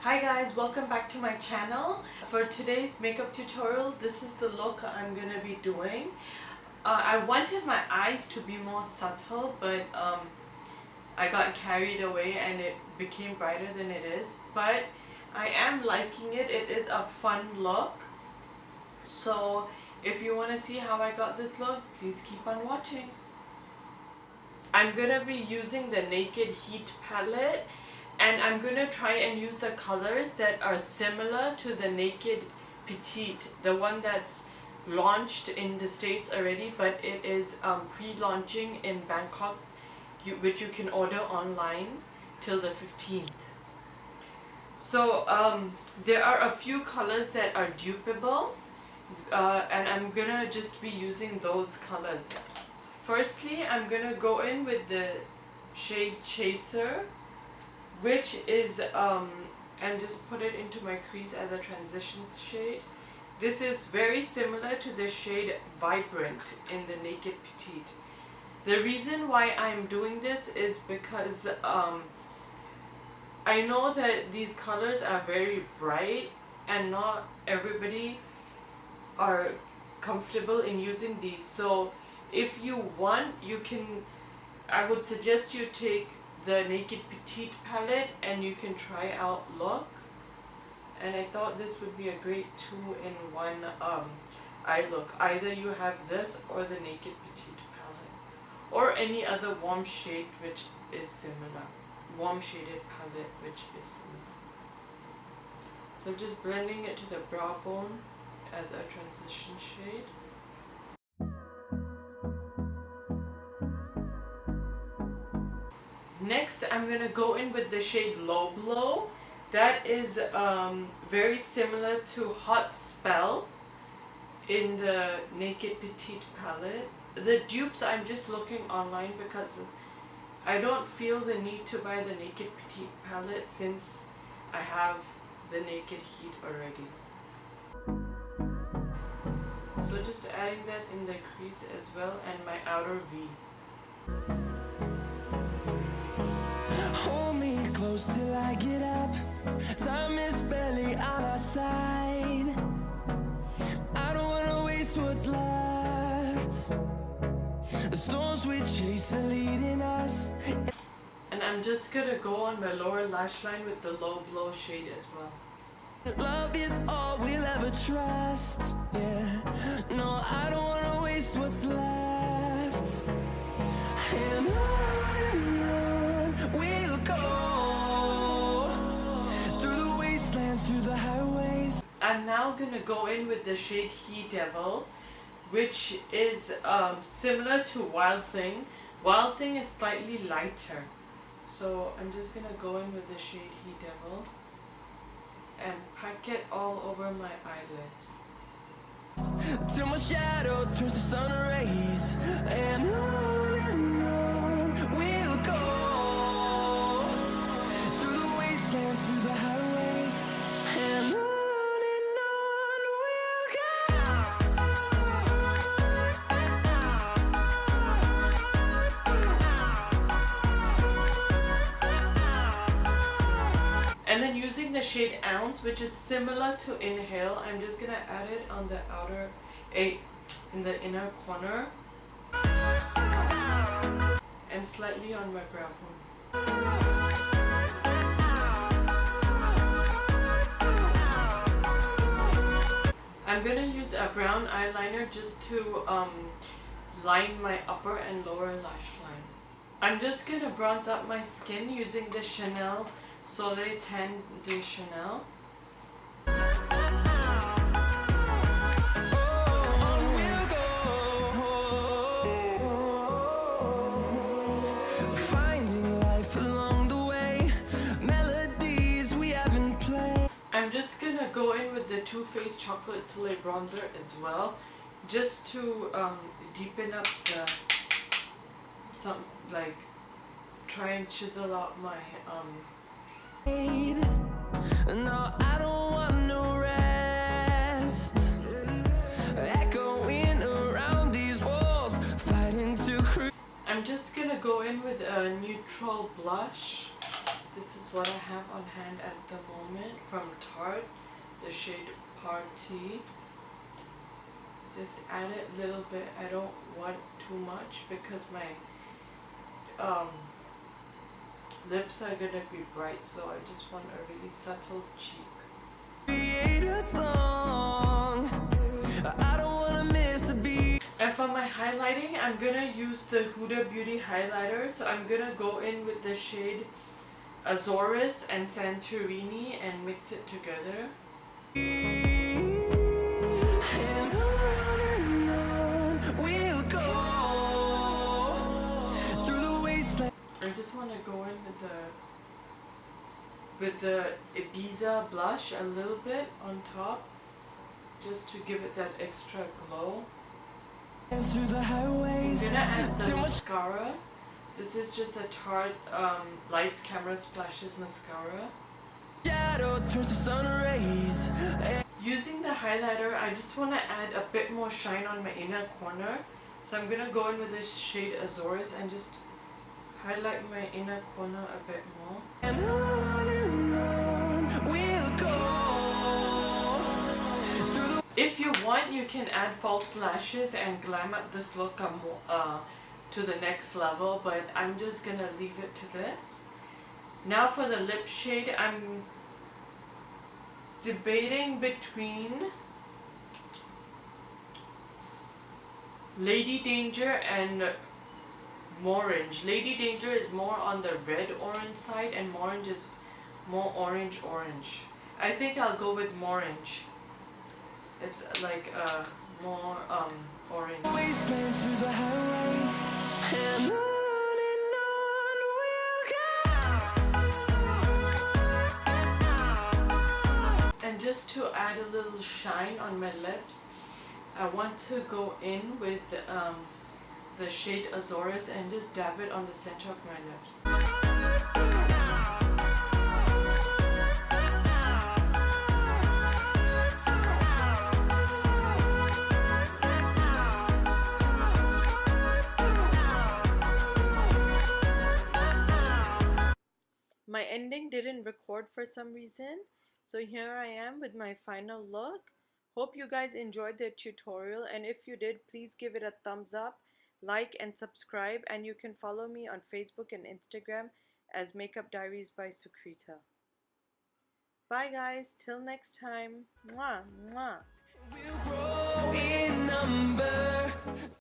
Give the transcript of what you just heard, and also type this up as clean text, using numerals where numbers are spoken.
Hi guys, welcome back to my channel. For today's makeup tutorial, this is the look I'm gonna be doing. I wanted my eyes to be more subtle, but I got carried away and it became brighter than it is. But I am liking it. It is a fun look. So if you want to see how I got this look, please keep on watching. I'm gonna be using the Naked Heat palette, and I'm gonna try and use the colors that are similar to the Naked Petite, the one that's launched in the States already, but it is pre-launching in Bangkok, which you can order online till the 15th. So there are a few colors that are dupeable, and I'm gonna just be using those colors. Firstly, I'm gonna go in with the shade Chaser, which is and just put it into my crease as a transition shade. This is very similar to the shade Vibrant in the Naked Petite. The reason why I'm doing this is because I know that these colors are very bright and not everybody are comfortable in using these. So if you want, I would suggest you take the Naked Petite palette and you can try out looks. And I thought this would be a great 2-in-1 eye look. Either you have this or the Naked Petite palette, or any other warm shade which is similar. Warm shaded palette which is similar. So I'm just blending it to the brow bone as a transition shade. Next, I'm going to go in with the shade Low Blow. That is very similar to Hot Spell in the Naked Petite palette. The dupes, I'm just looking online because I don't feel the need to buy the Naked Petite palette since I have the Naked Heat already. So just adding that in the crease as well, and my outer V. Hold me close till I get up. Time is barely on our side. I don't wanna waste what's left. The storms we chase are leading us. And I'm just gonna go on my lower lash line with the Low Blow shade as well. Love is all we'll ever trust. Yeah, no, I don't wanna waste what's left. And on we'll go, through the wastelands, through the highways. I'm now gonna go in with the shade He Devil, which is similar to Wild Thing. Wild Thing is slightly lighter. So I'm just gonna go in with the shade He Devil and pack it all over my eyelids. Till my shadow turns to sun rays. And on we'll go, through the wastelands, through the highways. And on we'll go. And then using the shade Ounce, which is similar to Inhale, I'm just gonna add it on the in the inner corner and slightly on my brow bone. I'm gonna use a brown eyeliner just to line my upper and lower lash line. I'm just gonna bronze up my skin using the Chanel Soleil Tan de Chanel. I'm just gonna go in with the Too Faced Chocolate Soleil bronzer as well, just to deepen up try and chisel out my No, I don't want no rest. Echoing around these walls, fighting to creep. I'm just gonna go in with a neutral blush. This is what I have on hand at the moment from Tarte, the shade Party. Just add it a little bit. I don't want too much because my lips are gonna be bright, so I just want a really subtle cheek. Create a song. I don't wanna miss a beat. And for my highlighting, I'm gonna use the Huda Beauty highlighter. So I'm gonna go in with the shade Azores and Santorini and mix it together. And on we'll go through the wasteland. I just want to go in with the Ibiza blush a little bit on top, just to give it that extra glow. Through the highways. I'm gonna add the mascara. This is just a Tarte Lights Camera Splashes mascara. Shadow turns to sun rays. Using the highlighter, I just want to add a bit more shine on my inner corner. So I'm gonna go in with this shade Azores and just highlight my inner corner a bit more. And on we'll go. If you want, you can add false lashes and glam up this look to the next level, but I'm just gonna leave it to this. Now for the lip shade, I'm debating between Lady Danger and Morange. Lady Danger is more on the red-orange side and Morange is more orange-orange. I think I'll go with Morange. It's like more orange. Wastelands through the highways. And on we'll go. And just to add a little shine on my lips, I want to go in with the shade Azores and just dab it on the center of my lips. My ending didn't record for some reason, so here I am with my final look. Hope you guys enjoyed the tutorial, and if you did, please give it a thumbs up, like and subscribe, and you can follow me on Facebook and Instagram as Makeup Diaries by Sukrita. Bye guys, till next time. Mwah, mwah. We'll grow in number.